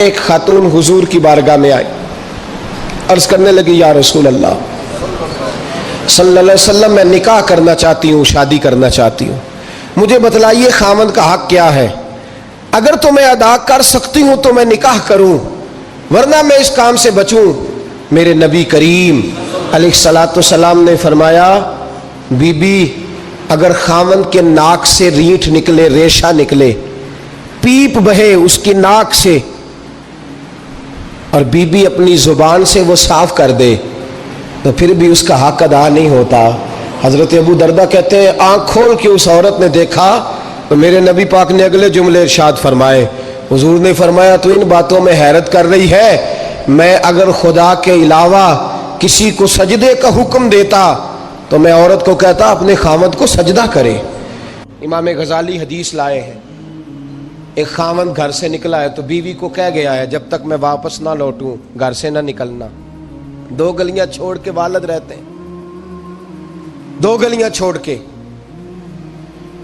ایک خاتون حضور کی بارگاہ میں آئی، عرض کرنے لگی یا رسول اللہ صلی اللہ علیہ وسلم، میں نکاح کرنا چاہتی ہوں، شادی کرنا چاہتی ہوں، مجھے بتلائیے خاوند کا حق کیا ہے؟ اگر تو میں ادا کر سکتی ہوں تو میں نکاح کروں، ورنہ میں اس کام سے بچوں۔ میرے نبی کریم علیہ الصلاۃ والسلام نے فرمایا، بی بی اگر خاوند کے ناک سے رینٹھ نکلے، ریشہ نکلے، پیپ بہے اس کی ناک سے، اور بی بی اپنی زبان سے وہ صاف کر دے، تو پھر بھی اس کا حق ادا نہیں ہوتا۔ حضرت ابو دردہ کہتے ہیں آنکھ کھول کے اس عورت نے دیکھا تو میرے نبی پاک نے اگلے جملے ارشاد فرمائے، حضور نے فرمایا تو ان باتوں میں حیرت کر رہی ہے، میں اگر خدا کے علاوہ کسی کو سجدے کا حکم دیتا تو میں عورت کو کہتا اپنے خاوند کو سجدہ کرے۔ امام غزالی حدیث لائے ہیں، ایک خاوند گھر سے نکلا ہے تو بیوی کو کہہ گیا ہے جب تک میں واپس نہ لوٹوں گھر سے نہ نکلنا۔ 2 گلیاں چھوڑ کے والد رہتے ہیں، 2 گلیاں چھوڑ کے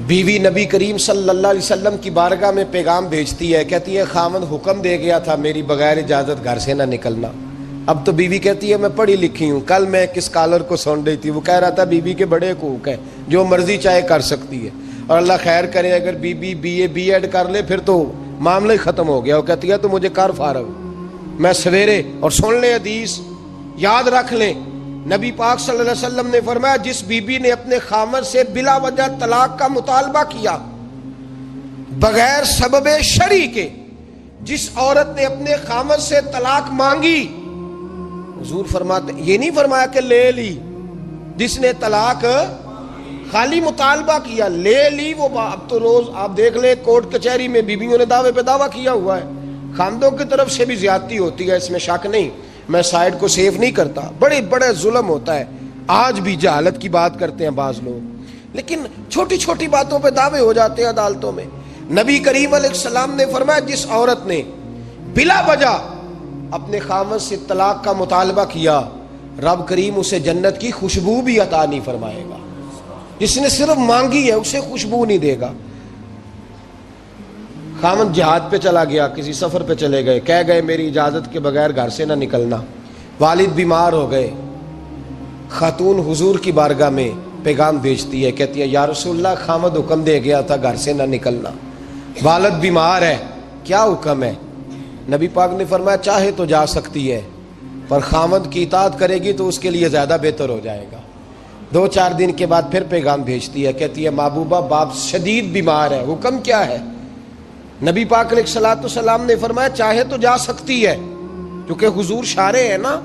بیوی نبی کریم صلی اللہ علیہ وسلم کی بارگاہ میں پیغام بھیجتی ہے، کہتی ہے خاوند حکم دے گیا تھا میری بغیر اجازت گھر سے نہ نکلنا۔ اب تو بیوی کہتی ہے میں پڑھی لکھی ہوں، کل میں کس کالر کو سن رہی تھی، وہ کہہ رہا تھا بیوی کے بڑے حقوق ہیں، جو مرضی چاہے کر سکتی ہے، اور اللہ خیر کرے اگر بیوی بی ایڈ کر لے پھر تو معاملہ ہی ختم ہو گیا۔ وہ کہتی ہے تو مجھے کر فارغ، میں سویرے، اور سن لیں حدیث، یاد رکھ لیں، نبی پاک صلی اللہ علیہ وسلم نے فرمایا جس بی بی نے اپنے خاوند سے بلا وجہ طلاق کا مطالبہ کیا بغیر سبب شرعی کے، جس عورت نے اپنے خاوند سے طلاق مانگی، حضور فرماتے یہ نہیں فرمایا کہ لے لی، جس نے طلاق خالی مطالبہ کیا لے لی، وہ اب تو روز آپ دیکھ لیں کورٹ کچہری میں بیویوں نے دعوے پہ دعویٰ کیا ہوا ہے، خاندوں کی طرف سے بھی زیادتی ہوتی ہے، اس میں شک نہیں، میں سائیڈ کو سیف نہیں کرتا، بڑے ظلم ہوتا ہے، آج بھی جہالت کی بات کرتے ہیں بعض لوگ، لیکن چھوٹی چھوٹی باتوں پہ دعوے ہو جاتے ہیں عدالتوں میں۔ نبی کریم علیہ السلام نے فرمایا جس عورت نے بلا وجہ اپنے خاوند سے طلاق کا مطالبہ کیا، رب کریم اسے جنت کی خوشبو بھی عطا نہیں فرمائے گا، جس نے صرف مانگی ہے اسے خوشبو نہیں دے گا۔ خاوند جہاد پہ چلا گیا، کسی سفر پہ چلے گئے، کہہ گئے میری اجازت کے بغیر گھر سے نہ نکلنا، والد بیمار ہو گئے، خاتون حضور کی بارگاہ میں پیغام بھیجتی ہے، کہتی ہے یا رسول اللہ خاوند حکم دے گیا تھا گھر سے نہ نکلنا، والد بیمار ہے، کیا حکم ہے؟ نبی پاک نے فرمایا چاہے تو جا سکتی ہے، پر خاوند کی اطاعت کرے گی تو اس کے لیے زیادہ بہتر ہو جائے گا۔ 2-4 دن کے بعد پھر پیغام بھیجتی ہے، کہتی ہے محبوبہ باپ شدید بیمار ہے، حکم کیا ہے؟ نبی پاک علیہ الصلوۃ والسلام نے فرمایا چاہے تو جا سکتی ہے، کیونکہ حضور شارع ہے نا،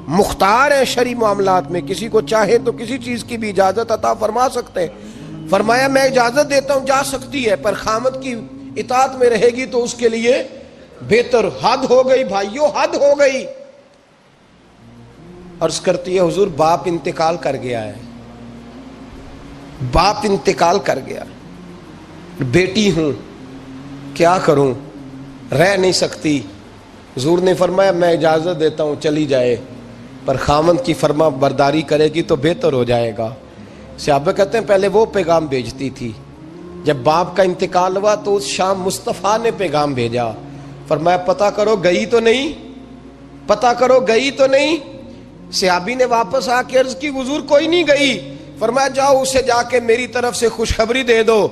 مختار ہے شرعی معاملات میں، کسی کو چاہے تو کسی چیز کی بھی اجازت عطا فرما سکتے ہیں۔ فرمایا میں اجازت دیتا ہوں جا سکتی ہے، پر خاوند کی اطاعت میں رہے گی تو اس کے لیے بہتر۔ حد ہو گئی بھائیو، حد ہو گئی۔ عرض کرتی ہے حضور باپ انتقال کر گیا ہے، باپ انتقال کر گیا، بیٹی ہوں، کیا کروں، رہ نہیں سکتی۔ حضور نے فرمایا میں اجازت دیتا ہوں چلی جائے، پر خاوند کی فرما برداری کرے گی تو بہتر ہو جائے گا۔ صحابہ کہتے ہیں پہلے وہ پیغام بھیجتی تھی، جب باپ کا انتقال ہوا تو اس شام مصطفیٰ نے پیغام بھیجا، فرمایا پتہ کرو گئی تو نہیں، پتہ کرو گئی تو نہیں۔ صحابی نے واپس آ کے عرض کی حضور کوئی نہیں گئی۔ فرمایا جاؤ اسے جا کے میری طرف سے خوشخبری دے دو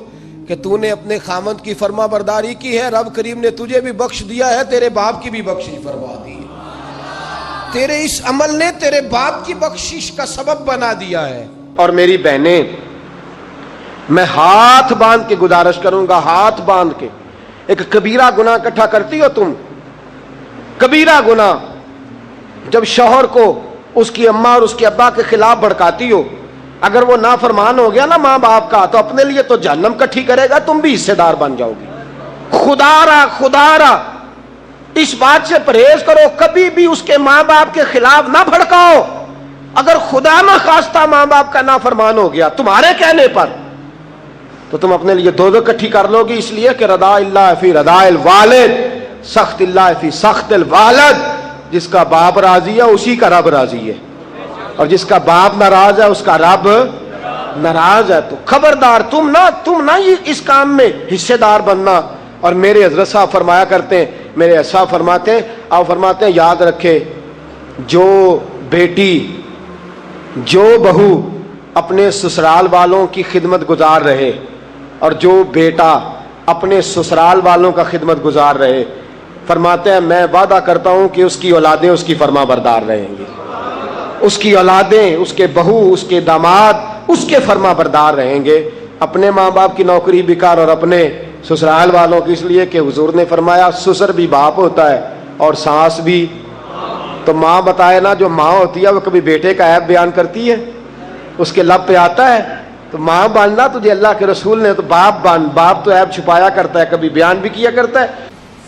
کہ تو نے اپنے خاوند کی فرما برداری کی ہے، رب کریم نے تجھے بھی بخش دیا ہے، تیرے باپ کی بھی بخشش فرما دی ہے، تیرے اس عمل نے تیرے باپ کی بخشش کا سبب بنا دیا ہے۔ اور میری بہنیں، میں ہاتھ باندھ کے گزارش کروں گا، ہاتھ باندھ کے، ایک کبیرہ گناہ اکٹھا کرتی ہو تم، کبیرہ گناہ، جب شوہر کو اس کی اماں اور اس کے ابا کے خلاف بھڑکاتی ہو، اگر وہ نافرمان ہو گیا نا ماں باپ کا تو اپنے لیے تو جہنم کٹھی کرے گا، تم بھی حصے دار بن جاؤ گی۔ خدا را اس بات سے پرہیز کرو، کبھی بھی اس کے ماں باپ کے خلاف نہ بھڑکاؤ۔ اگر خدا نہ خواستہ ماں باپ کا نافرمان ہو گیا تمہارے کہنے پر تو تم اپنے لیے دوزخ کٹھی کر لو گی، اس لیے کہ رضا اللہ فی رضا الوالد، سخط اللہ فی سخط الوالد، جس کا باپ راضی ہے اسی کا رب راضی ہے، اور جس کا باپ ناراض ہے اس کا رب ناراض ہے۔ تو خبردار تم نہ اس کام میں حصے دار بننا۔ اور میرے حضرت صاحب فرمایا کرتے ہیں میرے صاحب فرماتے ہیں، آپ فرماتے ہیں یاد رکھے جو بیٹی جو بہو اپنے سسرال والوں کی خدمت گزار رہے اور جو بیٹا اپنے سسرال والوں کا خدمت گزار رہے، فرماتے ہیں میں وعدہ کرتا ہوں کہ اس کی اولادیں اس کی فرما بردار رہیں گی، اس کی اولادیں، اس کے بہو، اس کے داماد اس کے فرما بردار رہیں گے، اپنے ماں باپ کی نوکری بیکار اور اپنے سسرال والوں کی، اس لیے کہ حضور نے فرمایا سسر بھی باپ ہوتا ہے اور ساس بھی۔ تو ماں بتائے نا، جو ماں ہوتی ہے وہ کبھی بیٹے کا عیب بیان کرتی ہے؟ اس کے لب پہ آتا ہے؟ تو ماں باننا تجھے اللہ کے رسول نے تو باپ بان، باپ تو عیب چھپایا کرتا ہے، کبھی بیان بھی کیا کرتا ہے۔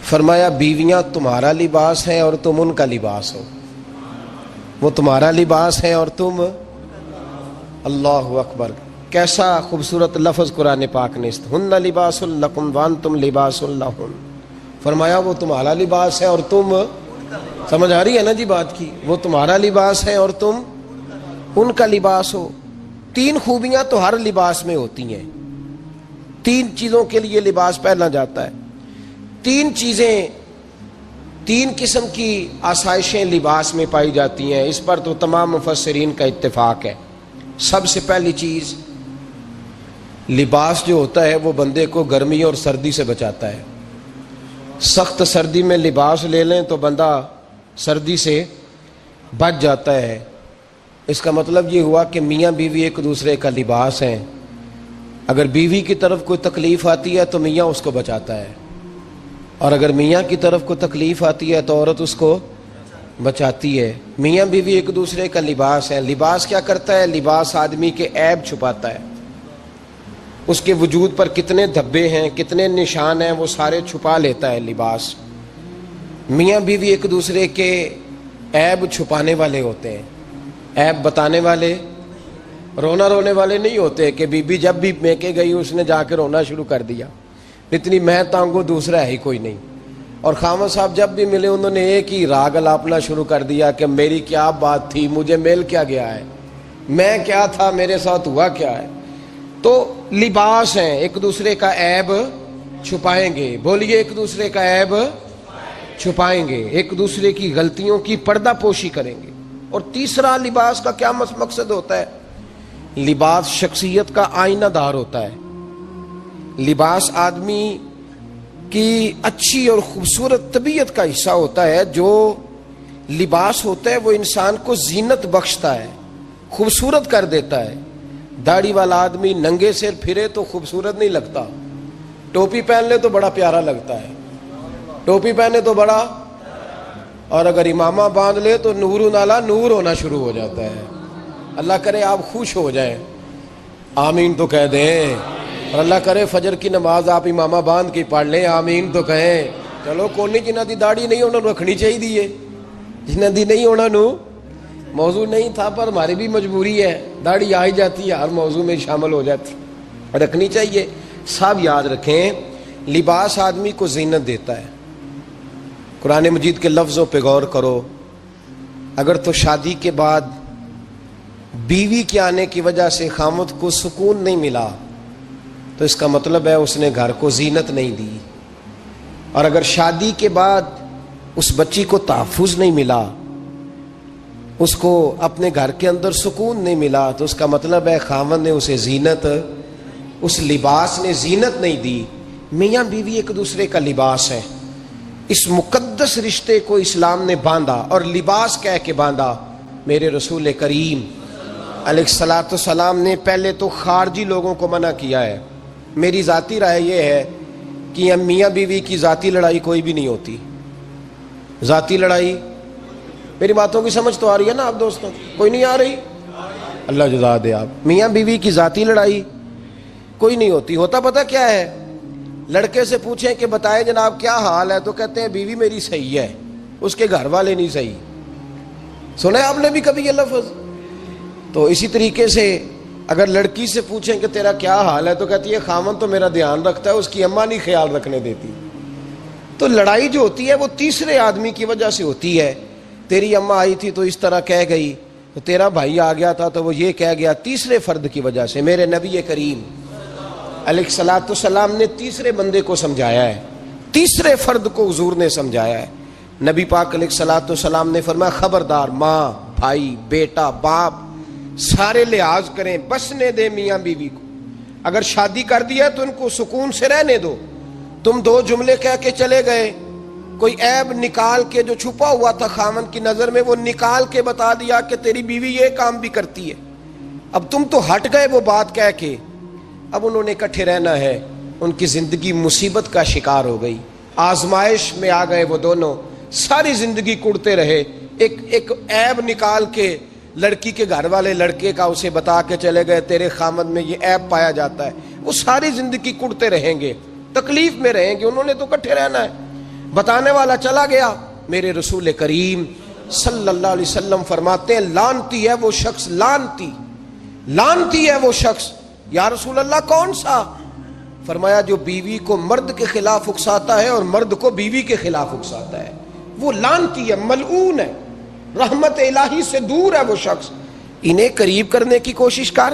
فرمایا بیویاں تمہارا لباس ہیں اور تم ان کا لباس ہو، وہ تمہارا لباس ہے اور تم، اللہ اکبر، کیسا خوبصورت لفظ قرآن پاک نے، ہن لباس لکم وانتم لباس لہن، فرمایا وہ تمہارا لباس ہے اور تم، سمجھ آ رہی ہے نا جی بات کی، وہ تمہارا لباس ہے اور تم ان کا لباس ہو۔ تین خوبیاں تو ہر لباس میں ہوتی ہیں، تین چیزوں کے لیے لباس پہنا جاتا ہے، تین چیزیں، تین قسم کی آسائشیں لباس میں پائی جاتی ہیں، اس پر تو تمام مفسرین کا اتفاق ہے۔ سب سے پہلی چیز، لباس جو ہوتا ہے وہ بندے کو گرمی اور سردی سے بچاتا ہے۔ سخت سردی میں لباس لے لیں تو بندہ سردی سے بچ جاتا ہے۔ اس کا مطلب یہ ہوا کہ میاں بیوی ایک دوسرے کا لباس ہیں، اگر بیوی کی طرف کوئی تکلیف آتی ہے تو میاں اس کو بچاتا ہے، اور اگر میاں کی طرف کوئی تکلیف آتی ہے تو عورت اس کو بچاتی ہے۔ میاں بیوی ایک دوسرے کا لباس ہے۔ لباس کیا کرتا ہے؟ لباس آدمی کے عیب چھپاتا ہے، اس کے وجود پر کتنے دھبے ہیں، کتنے نشان ہیں، وہ سارے چھپا لیتا ہے لباس۔ میاں بیوی ایک دوسرے کے عیب چھپانے والے ہوتے ہیں، عیب بتانے والے، رونا رونے والے نہیں ہوتے کہ بی بی جب بھی میکے گئی اس نے جا کے رونا شروع کر دیا، اتنی میں تانگو دوسرا ہے ہی کوئی نہیں، اور خامد صاحب جب بھی ملے انہوں نے ایک ہی راگ الاپنا شروع کر دیا کہ میری کیا بات تھی، مجھے مل کیا گیا ہے، میں کیا تھا، میرے ساتھ ہوا کیا ہے۔ تو لباس ہیں، ایک دوسرے کا عیب چھپائیں گے، بولیے ایک دوسرے کا عیب چھپائیں گے، ایک دوسرے کی غلطیوں کی پردہ پوشی کریں گے۔ اور تیسرا لباس کا کیا مقصد ہوتا ہے؟ لباس شخصیت کا آئینہ دار ہوتا ہے۔ لباس آدمی کی اچھی اور خوبصورت طبیعت کا حصہ ہوتا ہے۔ جو لباس ہوتا ہے وہ انسان کو زینت بخشتا ہے، خوبصورت کر دیتا ہے۔ داڑھی والا آدمی ننگے سر پھرے تو خوبصورت نہیں لگتا، ٹوپی پہن لے تو بڑا پیارا لگتا ہے، ٹوپی پہنے تو بڑا، اور اگر امامہ باندھ لے تو نور نالا نور ہونا شروع ہو جاتا ہے۔ اللہ کرے آپ خوش ہو جائیں، آمین تو کہہ دیں، اور اللہ کرے فجر کی نماز آپ امامہ باندھ کے پڑھ لیں، آمین تو کہیں۔ چلو کونی جنہ دی داڑھی نہیں انہوں نے رکھنی چاہیے دیئے، جنہ دی نہیں ہونا نو موضوع نہیں تھا، پر ہماری بھی مجبوری ہے، داڑھی آ ہی جاتی ہے، ہر موضوع میں شامل ہو جاتی، رکھنی چاہیے۔ سب یاد رکھیں، لباس آدمی کو زینت دیتا ہے۔ قرآن مجید کے لفظوں پہ غور کرو، اگر تو شادی کے بعد بیوی کے آنے کی وجہ سے خامد کو سکون نہیں ملا تو اس کا مطلب ہے اس نے گھر کو زینت نہیں دی، اور اگر شادی کے بعد اس بچی کو تحفظ نہیں ملا، اس کو اپنے گھر کے اندر سکون نہیں ملا، تو اس کا مطلب ہے خامد نے اسے زینت، اس لباس نے زینت نہیں دی۔ میاں بیوی ایک دوسرے کا لباس ہے، اس مقدس رشتے کو اسلام نے باندھا اور لباس کہہ کے باندھا۔ میرے رسول کریم علیہ الصلوۃ والسلام نے پہلے تو خارجی لوگوں کو منع کیا ہے۔ میری ذاتی رائے یہ ہے کہ میاں بیوی کی ذاتی لڑائی کوئی بھی نہیں ہوتی، ذاتی لڑائی، میری باتوں کی سمجھ تو آ رہی ہے نا آپ دوستوں؟ کوئی نہیں آ رہی؟ اللہ جزا دے آپ۔ میاں بیوی کی ذاتی لڑائی کوئی نہیں ہوتی، ہوتا پتہ کیا ہے؟ لڑکے سے پوچھیں کہ بتائے جناب کیا حال ہے، تو کہتے ہیں بیوی میری صحیح ہے، اس کے گھر والے نہیں صحیح۔ سنا ہے آپ نے بھی کبھی یہ لفظ؟ تو اسی طریقے سے اگر لڑکی سے پوچھیں کہ تیرا کیا حال ہے، تو کہتی ہے خامن تو میرا دھیان رکھتا ہے، اس کی اماں نہیں خیال رکھنے دیتی۔ تو لڑائی جو ہوتی ہے وہ تیسرے آدمی کی وجہ سے ہوتی ہے۔ تیری اماں آئی تھی تو اس طرح کہہ گئی، تو تیرا بھائی آ گیا تھا تو وہ یہ کہہ گیا، تیسرے فرد کی وجہ سے۔ میرے نبی کریم علیہ الصلوۃ والسلام نے تیسرے بندے کو سمجھایا ہے، تیسرے فرد کو حضور نے سمجھایا ہے. نبی پاک علیہ الصلوۃ والسلام نے فرمایا خبردار ماں بھائی بیٹا باپ سارے لحاظ کریں, بسنے دیں میاں بیوی کو. اگر شادی کر دیا تو ان کو سکون سے رہنے دو. تم دو جملے کہہ کے چلے گئے, کوئی عیب نکال کے جو چھپا ہوا تھا خاوند کی نظر میں وہ نکال کے بتا دیا کہ تیری بیوی یہ کام بھی کرتی ہے. اب تم تو ہٹ گئے وہ بات کہہ کے. اب انہوں نے اکٹھے رہنا ہے, ان کی زندگی مصیبت کا شکار ہو گئی, آزمائش میں آ گئے وہ دونوں, ساری زندگی کڑتے رہے. ایک عیب نکال کے لڑکی کے گھر والے لڑکے کا اسے بتا کے چلے گئے تیرے خامد میں یہ عیب پایا جاتا ہے. وہ ساری زندگی کڑتے رہیں گے, تکلیف میں رہیں گے. انہوں نے تو اکٹھے رہنا ہے. بتانے والا چلا گیا. میرے رسول کریم صلی اللہ علیہ وسلم فرماتے ہیں لعنتی ہے وہ شخص, لعنتی ہے وہ شخص. یا رسول اللہ کون سا؟ فرمایا جو بیوی کو مرد کے خلاف اکساتا ہے اور مرد کو بیوی کے خلاف اکساتا ہے, وہ لعنتی ہے, ملعون ہے, رحمت الہی سے دور ہے وہ شخص. انہیں قریب کرنے کی کوشش کر,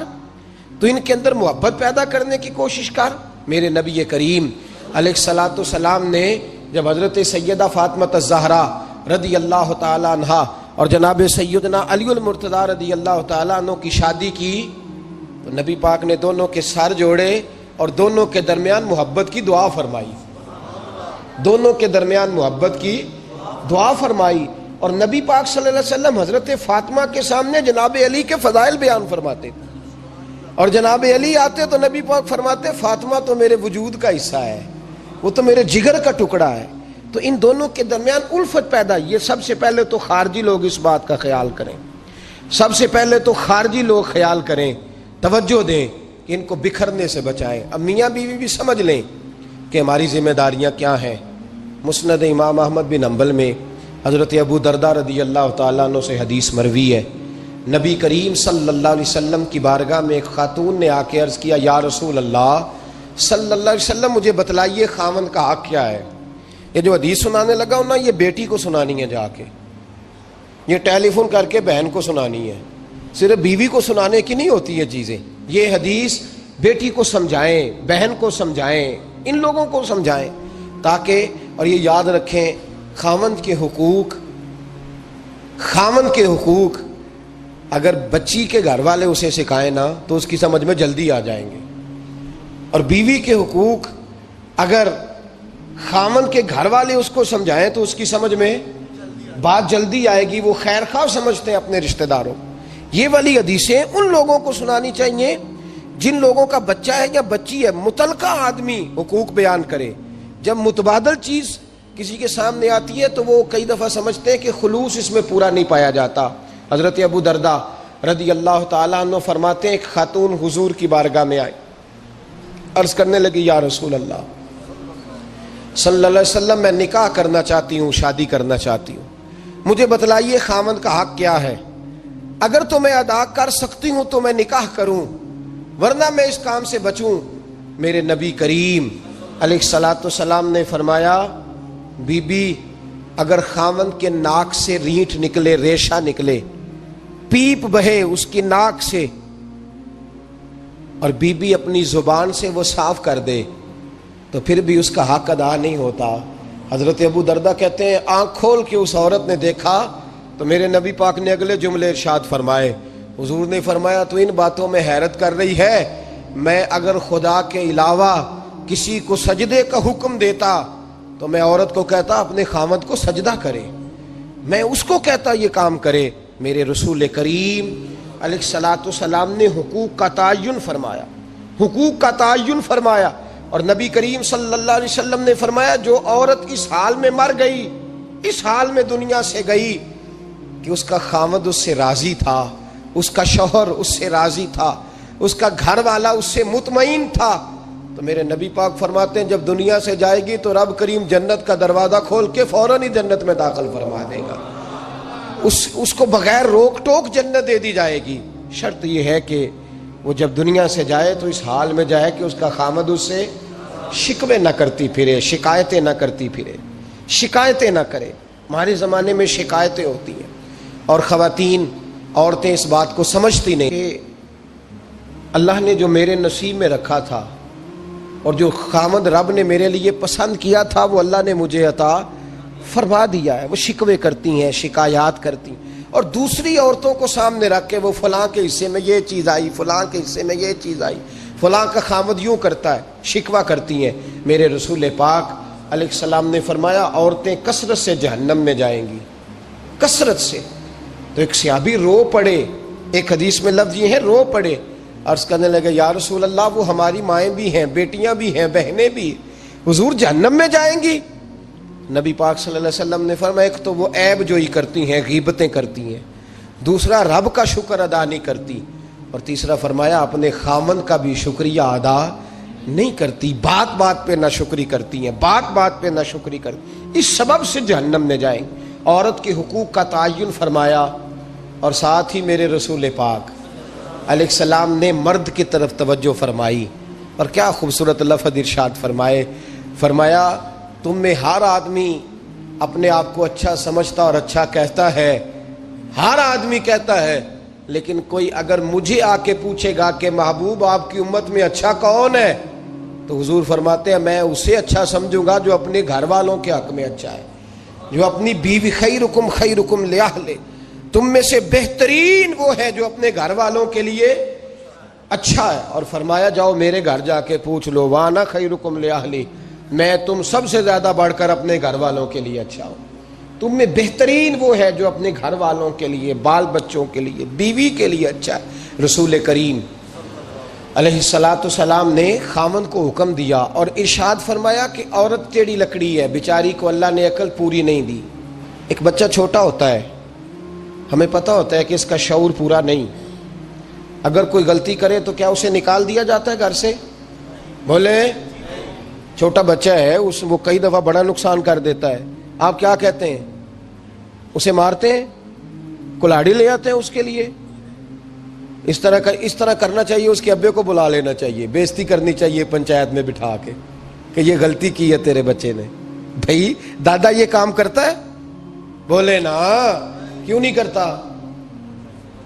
تو ان کے اندر محبت پیدا کرنے کی کوشش کر. میرے نبی کریم علیہ الصلوۃ والسلام نے جب حضرت سیدہ فاطمہ الزہرا رضی اللہ تعالی عنہا اور جناب سیدنا علی المرتضیٰ رضی اللہ تعالی عنہ کی شادی کی تو نبی پاک نے دونوں کے سر جوڑے اور دونوں کے درمیان محبت کی دعا فرمائی. دونوں کے درمیان محبت کی دعا فرمائی. اور نبی پاک صلی اللہ علیہ وسلم حضرت فاطمہ کے سامنے جناب علی کے فضائل بیان فرماتے تھے, اور جناب علی آتے تو نبی پاک فرماتے فاطمہ تو میرے وجود کا حصہ ہے, وہ تو میرے جگر کا ٹکڑا ہے. تو ان دونوں کے درمیان الفت پیدا. یہ سب سے پہلے تو خارجی لوگ اس بات کا خیال کریں, سب سے پہلے تو خارجی لوگ خیال کریں, توجہ دیں کہ ان کو بکھرنے سے بچائیں. اب میاں بیوی بھی سمجھ لیں کہ ہماری ذمہ داریاں کیا ہیں. مسند امام احمد بن حنبل میں حضرت ابو درداء رضی اللہ تعالیٰ عنہ سے حدیث مروی ہے, نبی کریم صلی اللہ علیہ وسلم کی بارگاہ میں ایک خاتون نے آ کے عرض کیا یا رسول اللہ صلی اللہ علیہ وسلم مجھے بتلائیے خاوند کا حق کیا ہے. یہ جو حدیث سنانے لگا ہوں نا, یہ بیٹی کو سنانی ہے جا کے, یہ ٹیلی فون کر کے بہن کو سنانی ہے, صرف بیوی کو سنانے کی نہیں ہوتی یہ چیزیں. یہ حدیث بیٹی کو سمجھائیں, بہن کو سمجھائیں, ان لوگوں کو سمجھائیں تاکہ, اور یہ یاد رکھیں خاوند کے حقوق اگر بچی کے گھر والے اسے سکھائیں نا تو اس کی سمجھ میں جلدی آ جائیں گے, اور بیوی کے حقوق اگر خاوند کے گھر والے اس کو سمجھائیں تو اس کی سمجھ میں بات جلدی آئے گی. وہ خیر خواہ سمجھتے ہیں اپنے رشتہ داروں. یہ والی حدیثیں ان لوگوں کو سنانی چاہیے جن لوگوں کا بچہ ہے یا بچی ہے. متعلقہ آدمی حقوق بیان کرے. جب متبادل چیز کسی کے سامنے آتی ہے تو وہ کئی دفعہ سمجھتے ہیں کہ خلوص اس میں پورا نہیں پایا جاتا. حضرت ابو درداء رضی اللہ تعالیٰ عنہ فرماتے ہیں ایک خاتون حضور کی بارگاہ میں آئی, عرض کرنے لگی یا رسول اللہ صلی اللہ علیہ وسلم میں نکاح کرنا چاہتی ہوں, شادی کرنا چاہتی ہوں, مجھے بتلائیے خاوند کا حق کیا ہے. اگر تو میں ادا کر سکتی ہوں تو میں نکاح کروں, ورنہ میں اس کام سے بچوں. میرے نبی کریم علیہ الصلوۃ والسلام نے فرمایا بی بی اگر خاوند کے ناک سے رینٹ نکلے, ریشہ نکلے, پیپ بہے اس کی ناک سے, اور بی بی اپنی زبان سے وہ صاف کر دے تو پھر بھی اس کا حق ادا نہیں ہوتا. حضرت ابو درداء کہتے ہیں آنکھ کھول کے اس عورت نے دیکھا تو میرے نبی پاک نے اگلے جملے ارشاد فرمائے. حضور نے فرمایا تو ان باتوں میں حیرت کر رہی ہے, میں اگر خدا کے علاوہ کسی کو سجدے کا حکم دیتا تو میں عورت کو کہتا اپنے خاوند کو سجدہ کرے, میں اس کو کہتا یہ کام کرے. میرے رسول کریم علیہ الصلوۃ والسلام نے حقوق کا تعین فرمایا, حقوق کا تعین فرمایا. اور نبی کریم صلی اللہ علیہ وسلم نے فرمایا جو عورت اس حال میں مر گئی, اس حال میں دنیا سے گئی کہ اس کا خاوند اس سے راضی تھا, اس کا شوہر اس سے راضی تھا, اس کا گھر والا اس سے مطمئن تھا, تو میرے نبی پاک فرماتے ہیں جب دنیا سے جائے گی تو رب کریم جنت کا دروازہ کھول کے فوراً ہی جنت میں داخل فرما دے گا. اس کو بغیر روک ٹوک جنت دے دی جائے گی. شرط یہ ہے کہ وہ جب دنیا سے جائے تو اس حال میں جائے کہ اس کا خامد اس سے شکوے نہ کرتی پھرے, شکایتیں نہ کرتی پھرے, شکایتیں نہ کرے. ہمارے زمانے میں شکایتیں ہوتی ہیں اور خواتین عورتیں اس بات کو سمجھتی نہیں کہ اللہ نے جو میرے نصیب میں رکھا تھا اور جو خامد رب نے میرے لیے پسند کیا تھا وہ اللہ نے مجھے عطا فرما دیا ہے۔ وہ شکوے کرتی ہیں، شکایات کرتی ہیں، اور دوسری عورتوں کو سامنے رکھ کے وہ فلاں کے حصے میں یہ چیز آئی، فلاں کے حصے میں یہ چیز آئی، فلاں کا خامد یوں کرتا ہے، شکوہ کرتی ہیں۔ میرے رسول پاک علیہ السلام نے فرمایا عورتیں کثرت سے جہنم میں جائیں گی، کثرت سے۔ تو ایک صحابی رو پڑے، ایک حدیث میں لفظ یہ ہے رو پڑے، عرض کرنے لگے یا رسول اللہ وہ ہماری مائیں بھی ہیں، بیٹیاں بھی ہیں، بہنیں بھی، حضور جہنم میں جائیں گی؟ نبی پاک صلی اللہ علیہ وسلم نے فرمایا ایک تو وہ عیب جوئی کرتی ہیں، غیبتیں کرتی ہیں، دوسرا رب کا شکر ادا نہیں کرتی، اور تیسرا فرمایا اپنے خامن کا بھی شکریہ ادا نہیں کرتی، بات بات پہ ناشکری کرتی ہیں، بات بات پہ ناشکری کرتی، اس سبب سے جہنم میں جائیں گے۔ عورت کے حقوق کا تعین فرمایا، اور ساتھ ہی میرے رسول پاک علیہ السلام نے مرد کی طرف توجہ فرمائی، اور کیا خوبصورت لفظ ارشاد فرمایا تم میں ہر آدمی اپنے آپ کو اچھا سمجھتا اور اچھا کہتا ہے، ہر آدمی کہتا ہے، لیکن کوئی اگر مجھے آ کے پوچھے گا کہ محبوب آپ کی امت میں اچھا کون ہے، تو حضور فرماتے ہیں میں اسے اچھا سمجھوں گا جو اپنے گھر والوں کے حق میں اچھا ہے، جو اپنی بیوی خیرکم لأہلہ، تم میں سے بہترین وہ ہے جو اپنے گھر والوں کے لیے اچھا ہے۔ اور فرمایا جاؤ میرے گھر جا کے پوچھ لو وانا خیرکم لأہلہ، میں تم سب سے زیادہ بڑھ کر اپنے گھر والوں کے لیے اچھا ہوں، تم میں بہترین وہ ہے جو اپنے گھر والوں کے لیے، بال بچوں کے لیے، بیوی کے لیے اچھا ہے۔ رسول کریم علیہ السلام نے خامن کو حکم دیا اور ارشاد فرمایا کہ عورت ٹیڑھی لکڑی ہے، بیچاری کو اللہ نے عقل پوری نہیں دی۔ ایک بچہ چھوٹا ہوتا ہے، ہمیں پتہ ہوتا ہے کہ اس کا شعور پورا نہیں، اگر کوئی غلطی کرے تو کیا اسے نکال دیا جاتا ہے گھر سے؟ بولے، چھوٹا بچہ ہے، وہ کئی دفعہ بڑا نقصان کر دیتا ہے، آپ کیا کہتے ہیں؟ اسے مارتے ہیں، کلاڑی لے آتے ہیں اس کے لیے؟ اس طرح کرنا چاہیے، اس کے ابے کو بلا لینا چاہیے، بےزتی کرنی چاہیے پنچایت میں بٹھا کے کہ یہ غلطی کی ہے تیرے بچے نے۔ بھائی دادا یہ کام کرتا ہے؟ بولے نا، کیوں نہیں کرتا؟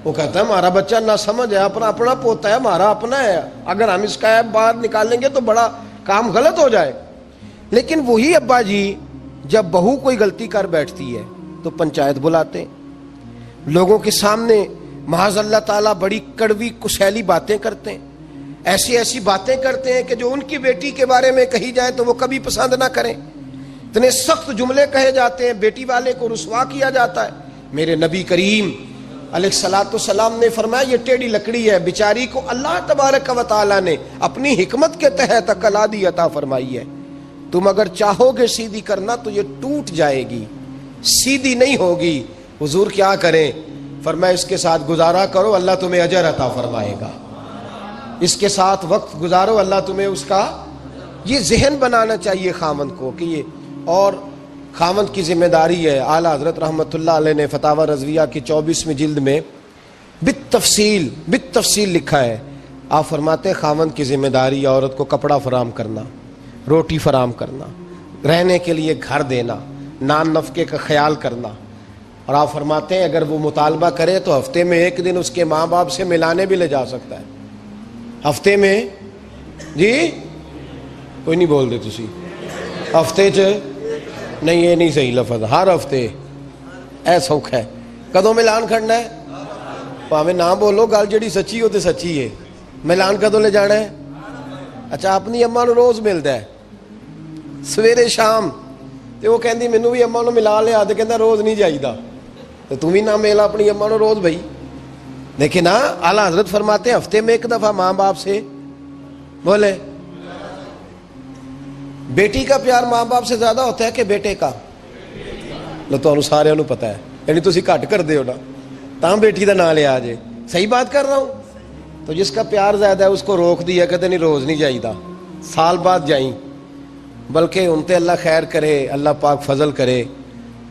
وہ کہتا ہے ہمارا بچہ نہ سمجھ ہے، اپنا پوتا ہے، ہمارا اپنا ہے، اگر ہم اس کا ایپ باہر نکالیں گے تو بڑا کام غلط ہو جائے۔ لیکن وہی ابا جی جب بہو کوئی غلطی کر بیٹھتی ہے تو پنچایت بلاتے ہیں، لوگوں کے سامنے معاذ اللہ تعالیٰ بڑی کڑوی کسیلی باتیں کرتے ہیں، ایسی باتیں کرتے ہیں کہ جو ان کی بیٹی کے بارے میں کہی جائے تو وہ کبھی پسند نہ کریں، اتنے سخت جملے کہے جاتے ہیں، بیٹی والے کو رسوا کیا جاتا ہے۔ میرے نبی کریم علیہ السلام نے فرمایا یہ ٹیڑھی لکڑی ہے، بیچاری کو اللہ تبارک و تعالیٰ نے اپنی حکمت کے تحت عقل عادی عطا فرمائی ہے، تم اگر چاہو گے سیدھی کرنا تو یہ ٹوٹ جائے گی، سیدھی نہیں ہوگی۔ حضور کیا کریں؟ فرمایا اس کے ساتھ گزارا کرو، اللہ تمہیں اجر عطا فرمائے گا، اس کے ساتھ وقت گزارو، اللہ تمہیں اس کا، یہ ذہن بنانا چاہیے خامند کو کہ یہ، اور خامند کی ذمہ داری ہے۔ اعلیٰ حضرت رحمۃ اللہ علیہ نے فتاوی رضویہ کی 24ویں جلد میں بالتفصیل لکھا ہے، آپ فرماتے ہیں خامند کی ذمہ داری عورت کو کپڑا فراہم کرنا، روٹی فراہم کرنا، رہنے کے لیے گھر دینا، نان نفقے کا خیال کرنا، اور آپ فرماتے ہیں اگر وہ مطالبہ کرے تو ہفتے میں ایک دن اس کے ماں باپ سے ملانے بھی لے جا سکتا ہے، ہفتے میں، جی کوئی نہیں بول دے تسی، ہفتے چ نہیں، یہ نہیں صحیح لفظ، ہر ہفتے اے سوکھ ہے، کدوں ملان کھڑنا ہے؟ پاویں نہ بولو، گل جڑی سچی ہو تے سچی ہے، ملان کدوں لے جانا ہے؟ اچھا اپنی اماں نو روز ملدا ہے سویرے شام، تے وہ کہندی مینوں بھی اماں نو ملا لیا، تے کہندا روز نہیں جائیدا، تے تم بھی نہ ملا اپنی اماں نو روز بھائی۔ لیکن اعلیٰ حضرت فرماتے ہیں ہفتے میں ایک دفعہ ماں باپ سے بولے۔ بیٹی کا پیار ماں باپ سے زیادہ ہوتا ہے کہ بیٹے کا؟ لو تو سارے انہوں پتہ ہے، یعنی تسی گھٹ کر دے ہو نا، تاں بیٹی دا نام لیا جے، صحیح بات کر رہا ہوں؟ تو جس کا پیار زیادہ ہے اس کو روک دیا کہتے نہیں روز نہیں جائیدا، سال بعد جائیں، بلکہ ان تے اللہ خیر کرے، اللہ پاک فضل کرے،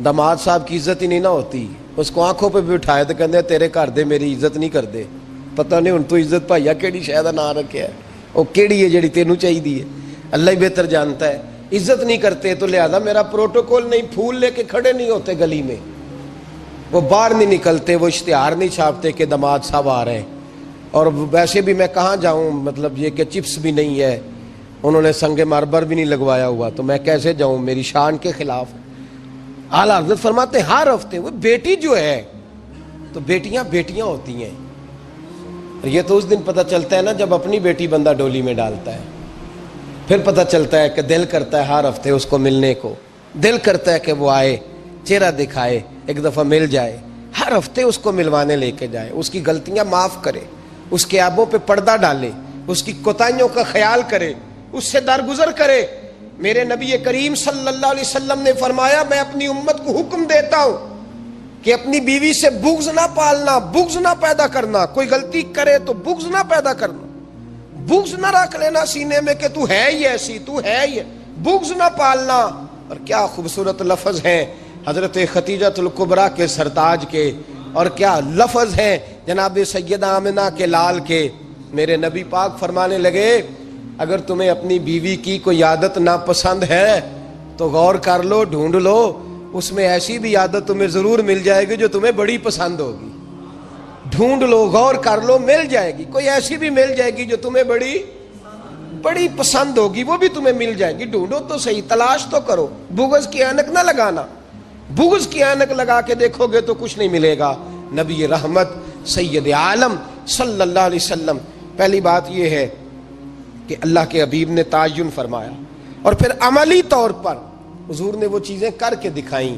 داماد صاحب کی عزت ہی نہیں نہ ہوتی، اس کو آنکھوں پہ بھی اٹھائے تو کہتے تیرے گھر دے میری عزت نہیں کر دے، پتہ نہیں ہن تو عزت بھائیا کیڑی شے دا نام رکھیا ہے، وہ کیڑی ہے جڑی تینوں چاہیے، اللہ ہی بہتر جانتا ہے۔ عزت نہیں کرتے تو لہذا میرا پروٹوکول نہیں، پھول لے کے کھڑے نہیں ہوتے گلی میں، وہ باہر نہیں نکلتے، وہ اشتہار نہیں چھاپتے کہ داماد صاحب آ رہے ہیں، اور ویسے بھی میں کہاں جاؤں، مطلب یہ کہ چپس بھی نہیں ہے، انہوں نے سنگ مرمر بھی نہیں لگوایا ہوا، تو میں کیسے جاؤں، میری شان کے خلاف ہے۔ اعلیٰ حضرت فرماتے ہیں ہر ہفتے وہ بیٹی جو ہے، تو بیٹیاں بیٹیاں ہوتی ہیں، اور یہ تو اس دن پتہ چلتا ہے نا جب اپنی بیٹی بندہ ڈولی میں ڈالتا ہے، پھر پتہ چلتا ہے کہ دل کرتا ہے ہر ہفتے اس کو ملنے کو، دل کرتا ہے کہ وہ آئے، چہرہ دکھائے، ایک دفعہ مل جائے، ہر ہفتے اس کو ملوانے لے کے جائے، اس کی غلطیاں معاف کرے، اس کے عیبوں پہ پردہ ڈالے، اس کی کوتاہیوں کا خیال کرے، اس سے درگزر کرے۔ میرے نبی کریم صلی اللہ علیہ وسلم نے فرمایا میں اپنی امت کو حکم دیتا ہوں کہ اپنی بیوی سے بغض نہ پالنا، بغض نہ پیدا کرنا، کوئی غلطی کرے تو بغض نہ پیدا کرنا، بغض نہ رکھ لینا سینے میں کہ تو ہے ہی ایسی، تو ہے ہی، بغض نہ پالنا۔ اور کیا خوبصورت لفظ ہیں حضرت خدیجۃ الکبریٰ کے سرتاج کے، اور کیا لفظ ہیں جناب سیدہ آمنہ کے لال کے۔ میرے نبی پاک فرمانے لگے اگر تمہیں اپنی بیوی کی کوئی عادت ناپسند ہے تو غور کر لو، ڈھونڈ لو، اس میں ایسی بھی عادت تمہیں ضرور مل جائے گی جو تمہیں بڑی پسند ہوگی۔ ڈھونڈ لو، غور کر لو، مل جائے گی، کوئی ایسی بھی مل جائے گی جو تمہیں بڑی پسند ہوگی، وہ بھی تمہیں مل جائے گی۔ ڈھونڈو تو صحیح، تلاش تو کرو، بغض کی اینک نہ لگانا، بغض کی اینک لگا کے دیکھو گے تو کچھ نہیں ملے گا۔ نبی رحمت سید عالم صلی اللہ علیہ وسلم، پہلی بات یہ ہے کہ اللہ کے حبیب نے تعین فرمایا، اور پھر عملی طور پر حضور نے وہ چیزیں کر کے دکھائیں